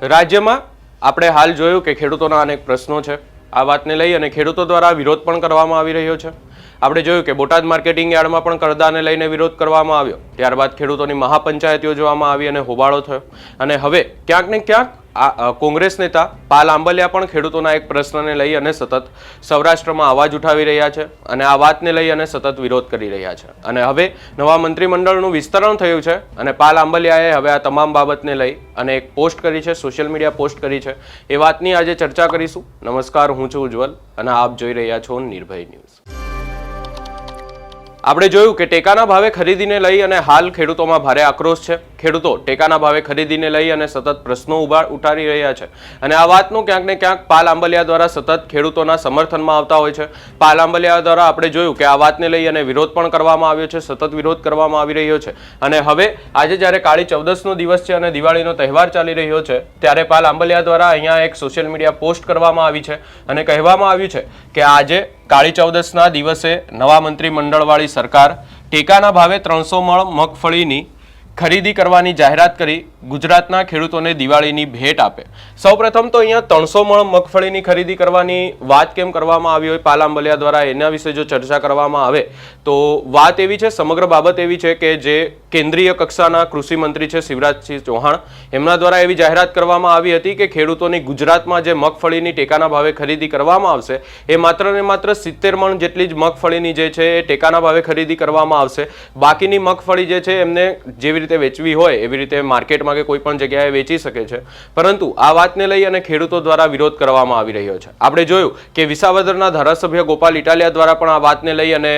રાજ્યમાં આપણે હાલ જોયું કે ખેડૂતોના અનેક પ્રશ્નો છે। આ વાતને લઈ અને ખેડૂતો દ્વારા વિરોધ પણ કરવામાં આવી રહ્યો છે। આપણે જોયું કે બોટાદ માર્કેટિંગ યાર્ડમાં પણ કરદાને લઈને વિરોધ કરવામાં આવ્યો, ત્યારબાદ ખેડૂતોની મહાપંચાયત યોજવામાં આવી અને હોબાળો થયો। અને હવે ક્યાંક ને ક્યાંક કોંગ્રેસ નેતા પાલ આંબલિયા પણ ખેડૂતોના એક પ્રશ્નને લઈ અને સતત સૌરાષ્ટ્રમાં અવાજ ઉઠાવી રહ્યા છે અને આ વાતને લઈ અને સતત વિરોધ કરી રહ્યા છે। અને હવે નવા મંત્રીમંડળનું વિસ્તરણ થયું છે અને પાલ આંબલિયાએ હવે આ તમામ બાબતને લઈ અને એક પોસ્ટ કરી છે, સોશિયલ મીડિયા પોસ્ટ કરી છે। એ વાતની આજે ચર્ચા કરીશું। નમસ્કાર, હું છું ઉજ્જવલ અને આપ જોઈ રહ્યા છો નિર્ભય ન્યૂઝ। આપણે જોયું કે ટેકાના ભાવે ખરીદીને લઈ અને હાલ ખેડૂતોમાં ભારે આક્રોશ છે। ખેડૂતો ટેકાના ભાવે ખરીદીને લઈ અને સતત પ્રશ્નો ઉઠાવી રહ્યા છે અને આ વાતનું ક્યાંક ને ક્યાંક પાલ આંબલિયા દ્વારા સતત ખેડૂતોના સમર્થનમાં આવતા હોય છે। પાલ આંબલિયા દ્વારા આપણે જોયું કે આ વાતને લઈ અને વિરોધ પણ કરવામાં આવ્યો છે, સતત વિરોધ કરવામાં આવી રહ્યો છે। અને હવે આજે જ્યારે કાળી ચૌદસનો દિવસ છે અને દિવાળીનો તહેવાર ચાલી રહ્યો છે, ત્યારે પાલ આંબલિયા દ્વારા અહીંયા એક સોશિયલ મીડિયા પોસ્ટ કરવામાં આવી છે અને કહેવામાં આવ્યું છે કે આજે કાળી ચૌદસના દિવસે નવા મંત્રીમંડળવાળી સરકાર ટેકાના ભાવે 300 મણ મગફળીની ખરીદી કરવાની જાહેરાત કરી ગુજરાતના ખેડૂતોને દિવાળીની ભેટ આપે। સૌપ્રથમ તો અહીંયા 300 મણ મગફળીની ખરીદી કરવાની વાત કેમ કરવામાં આવી હોય પાલ આંબલિયા દ્વારા, એના વિશે જો ચર્ચા કરવામાં આવે તો વાત એવી છે, સમગ્ર બાબત એવી છે કે જે કેન્દ્રીય કક્ષાના કૃષિ મંત્રી છે શિવરાજસિંહ ચૌહાણ, એમના દ્વારા એવી જાહેરાત કરવામાં આવી હતી કે ખેડૂતોની ગુજરાતમાં જે મગફળીની ટેકાના ભાવે ખરીદી કરવામાં આવશે એ માત્ર ને માત્ર 70 મણ જેટલી જ મગફળીની જે છે એ ટેકાના ભાવે ખરીદી કરવામાં આવશે। બાકીની મગફળી જે છે એમને જેવી રીતે વેચવી હોય એવી રીતે માર્કેટમાં કે કોઈ પણ જગ્યાએ વેચી શકે છે, પરંતુ આ વાતને લઈ અને ખેડૂતો દ્વારા વિરોધ કરવામાં આવી રહ્યો છે। આપણે જોયું કે વિસાવદરના ધારાસભ્ય ગોપાલ ઇટાલિયા દ્વારા પણ આ વાતને લઈ અને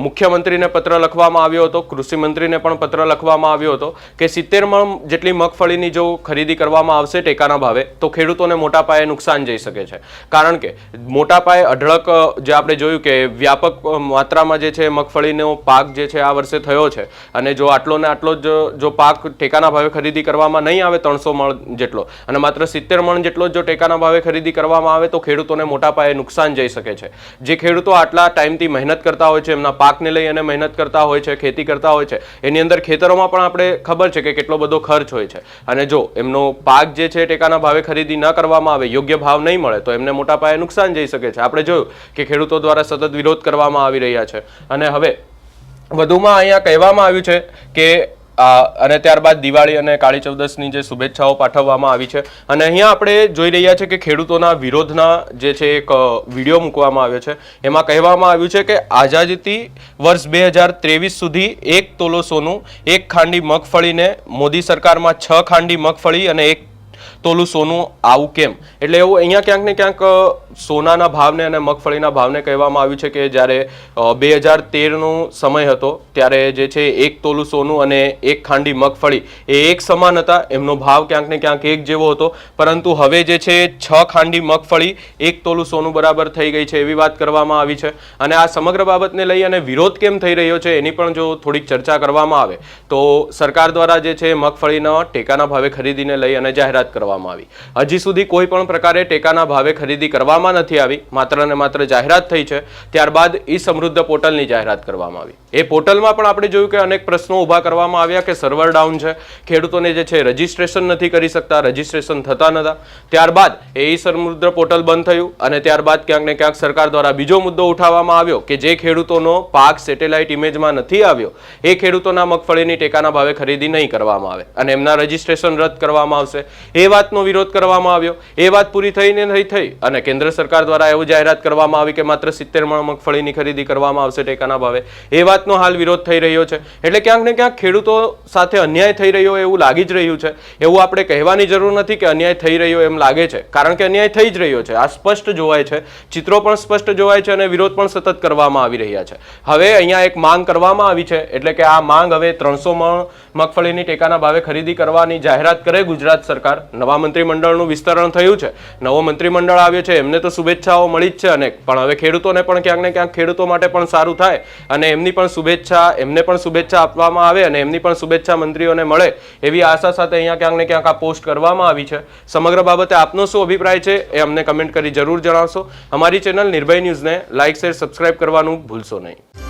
મુખ્યમંત્રીને પત્ર લખવામાં આવ્યો હતો, કૃષિ મંત્રીને પણ પત્ર લખવામાં આવ્યો હતો કે 70 મણ જેટલી મગફળીની જો ખરીદી કરવામાં આવશે ટેકાના ભાવે તો ખેડૂતોને મોટા પાયે નુકસાન જઈ શકે છે। કારણ કે મોટા પાયે અઢળક જે આપણે જોયું કે વ્યાપક માત્રામાં જે છે મગફળીનો પાક જે છે આ વર્ષે થયો છે અને જો આટલો ને આટલો જ જો પાક ટેકાના ભાવે ખરીદી કરવામાં નહીં આવે 300 મણ જેટલો અને માત્ર 70 મણ જેટલો જો ટેકાના ભાવે ખરીદી કરવામાં આવે તો ખેડૂતોને મોટા પાયે નુકસાન જઈ શકે છે। જે ખેડૂતો આટલા ટાઈમથી મહેનત કરતા હોય છે, એમના પાકને લઈ અને મહેનત કરતા હોય છે, ખેતી કરતા હોય છે, એની અંદર ખેતરોમાં પણ આપણે ખબર છે કે કેટલો બધો ખર્ચ હોય છે અને જો એમનો પાક જે છે ટેકાના ભાવે ખરીદી ન કરવામાં આવે, યોગ્ય ભાવ નહીં મળે તો એમને મોટા પાયે નુકસાન જઈ શકે છે। આપણે જોયું કે ખેડૂતો દ્વારા સતત વિરોધ કરવામાં આવી રહ્યા છે અને હવે વધુમાં અહીંયા કહેવામાં આવ્યું છે કે અને ત્યારબાદ દિવાળી અને કાળી ચૌદસની જે શુભેચ્છાઓ પાઠવવામાં આવી છે અને અહીંયા આપણે જોઈ રહ્યા છે કે ખેડૂતોના વિરોધના જે છે એક વિડીયો મૂકવામાં આવ્યો છે। એમાં કહેવામાં આવ્યું છે કે આઝાદીથી વર્ષ 2023 સુધી 1 તોલો સોનું, 1 ખાંડી મગફળીને મોદી સરકારમાં 6 ખાંડી મગફળી અને 1 તોલું સોનું આવું કેમ? એટલે એવું અહીંયા ક્યાંક ને ક્યાંક સોનાના ભાવને અને મગફળીના ભાવને કહેવામાં આવ્યું છે કે જ્યારે 2013નો સમય હતો ત્યારે જે છે 1 તોલું સોનું અને 1 ખાંડી મગફળી એ એક સમાન હતા, એમનો ભાવ ક્યાંક ને ક્યાંક એક જેવો હતો, પરંતુ હવે જે છે 6 ખાંડી મગફળી 1 તોલું સોનું બરાબર થઈ ગઈ છે એવી વાત કરવામાં આવી છે। અને આ સમગ્ર બાબતને લઈ અને વિરોધ કેમ થઈ રહ્યો છે એની પણ જો થોડીક ચર્ચા કરવામાં આવે તો સરકાર દ્વારા જે છે મગફળીના ટેકાના ભાવે ખરીદીને લઈ અને જાહેરાત કરવામાં આવી। હજી સુધી કોઈ પણ પ્રકારે ટેકાના ભાવે ખરીદી કરવામાં નથી આવી, માત્ર ને માત્ર જાહેરાત થઈ છે। ત્યારબાદ ઈ સમૃદ્ધ પોર્ટલની જાહેરાત કરવામાં આવી। એ પોર્ટલમાં પણ આપણે જોયું કે અનેક પ્રશ્નો ઊભા કરવામાં આવ્યા કે સર્વર ડાઉન છે, ખેડૂતોને જે છે રજીસ્ટ્રેશન નથી કરી શકતા, રજીસ્ટ્રેશન થતા નતા। ત્યારબાદ એ ઈ સમૃદ્ધ પોર્ટલ બંધ થયું અને ત્યારબાદ ક્યાંક ને ક્યાંક સરકાર દ્વારા બીજો મુદ્દો ઉઠાવવામાં આવ્યો કે જે ખેડૂતોનો પાક સેટેલાઇટ ઇમેજમાં નથી આવ્યો એ ખેડૂતોના મગફળીની ટેકાના ભાવે ખરીદી નહીં કરવામાં આવે અને એમના રજીસ્ટ્રેશન રદ કરવામાં આવશે। એ વાતનો વિરોધ કરવામાં આવ્યો। એ વાત પૂરી થઈને નહીં થઈ અને કેન્દ્ર સરકાર દ્વારા એવું જાહેરાત કરવામાં આવી કે માત્ર 70 મણ મગફળીની ખરીદી કરવામાં આવશે ટેકાના ભાવે। એ વાતનો હાલ વિરોધ થઈ રહ્યો છે। એટલે ક્યાંક ને ક્યાંક ખેડૂતો સાથે અન્યાય થઈ રહ્યો એવું લાગી જ રહ્યું છે। એવું આપણે કહેવાની જરૂર નથી કે અન્યાય થઈ રહ્યો એમ લાગે છે, કારણ કે અન્યાય થઈ જ રહ્યો છે, આ સ્પષ્ટ જોવાય છે, ચિત્રો પણ સ્પષ્ટ જોવાય છે અને વિરોધ પણ સતત કરવામાં આવી રહ્યા છે। હવે અહીંયા એક માંગ કરવામાં આવી છે, એટલે કે આ માંગ હવે 300 મણ મગફળીની ટેકાના ભાવે ખરીદી કરવાની જાહેરાત કરે ગુજરાત સરકાર। નવા મંત્રીમંડળનું વિસ્તરણ થયું છે, નવો મંત્રીમંડળ આવ્યો છે, એમને તો શુભેચ્છાઓ મળી જ છે અનેક, પણ હવે ખેડૂતોને પણ ક્યાંક ને ક્યાંક ખેડૂતો માટે પણ સારું થાય અને એમને પણ શુભેચ્છા આપવામાં આવે અને એમની પણ શુભેચ્છા મંત્રીઓને મળે એવી આશા સાથે અહીંયા ક્યાંક ને ક્યાંક આ પોસ્ટ કરવામાં આવી છે। સમગ્ર બાબતે આપનો શું અભિપ્રાય છે એ અમને કમેન્ટ કરી જરૂર જણાવશો। અમારી ચેનલ નિર્ભય ન્યૂઝને લાઇક, શેર, સબસ્ક્રાઇબ કરવાનું ભૂલશો નહીં।